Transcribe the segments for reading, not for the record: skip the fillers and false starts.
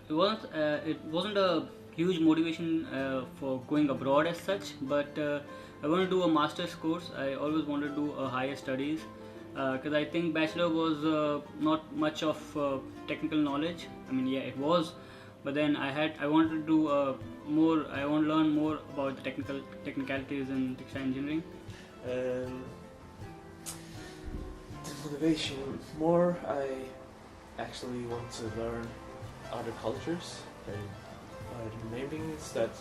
it wasn't a huge motivation for going abroad as such, but I want to do a master's course. I always wanted to do a higher studies because I think bachelor was not much of technical knowledge. I mean, yeah, it was, but then I wanted to do more. I want to learn more about the technicalities in textile engineering. Um, the motivation more, I actually want to learn other cultures. The main thing is that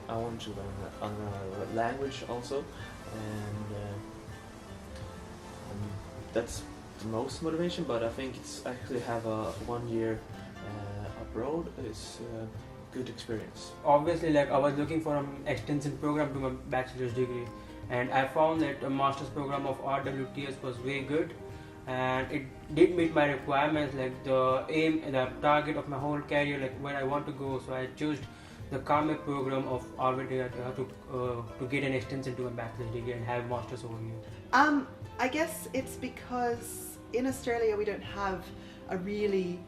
I want to learn another language also, and that's the most motivation. But I think it's actually have a 1 year abroad is a good experience. Obviously, like I was looking for an extension program to my bachelor's degree, and I found that a master's program of RWTS was very good, and it did meet my requirements, like the aim and the target of my whole career, like where I want to go. So I chose the CAME program of RWTS to get an extension to my bachelor's degree and have masters over here. I guess it's because in Australia we don't have a really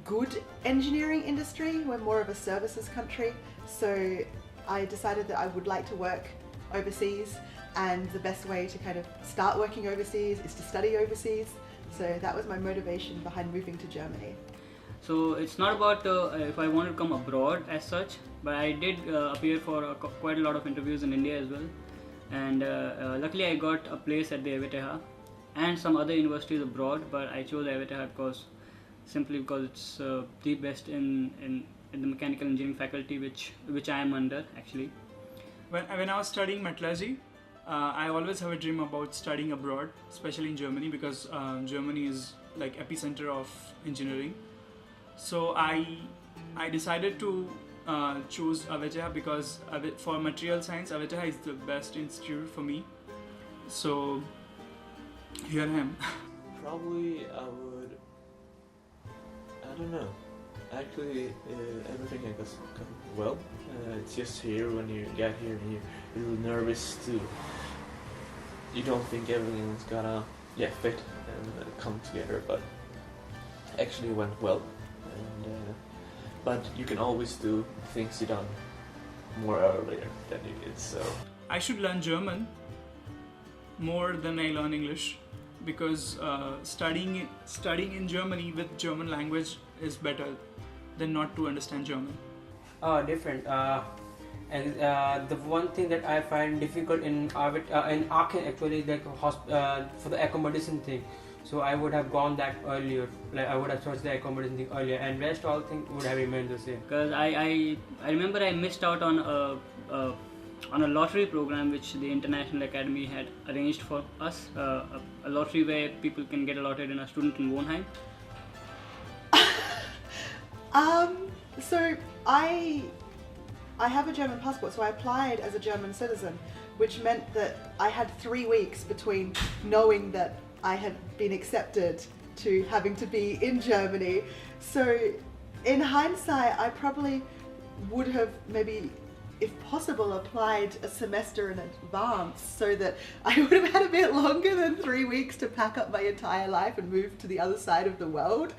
good engineering industry. We're more of a services country, so I decided that I would like to work overseas, and the best way to kind of start working overseas is to study overseas. So that was my motivation behind moving to Germany. So it's not about if I want to come abroad as such, but I did appear for quite a lot of interviews in India as well, and luckily I got a place at the ETH and some other universities abroad, but I chose ETH simply because it's the best in the mechanical engineering faculty, which I am under actually. When I was studying metallurgy, I always have a dream about studying abroad, especially in Germany, because Germany is like epicenter of engineering. So I decided to choose AWTH because for material science, AWTH is the best institute for me. So here I am. Probably I would. I don't know. Actually, everything I guess well. It's just here when you get here and you're a little nervous too. You don't think everything's gonna fit and come together, but actually went well. And but you can always do things you done more earlier than you did. So I should learn German more than I learn English, because studying in Germany with German language is better than not to understand German. Different. And the one thing that I find difficult in Aachen actually, like for the accommodation thing. So I would have gone that earlier. Like I would have chosen the accommodation thing earlier, and rest all things would have remained the same. Because I remember I missed out on a lottery program which the International Academy had arranged for us. A lottery where people can get allotted in a student in Wohnheim. So I have a German passport, so I applied as a German citizen, which meant that I had 3 weeks between knowing that I had been accepted to having to be in Germany. So in hindsight, I probably would have maybe, if possible, applied a semester in advance so that I would have had a bit longer than 3 weeks to pack up my entire life and move to the other side of the world.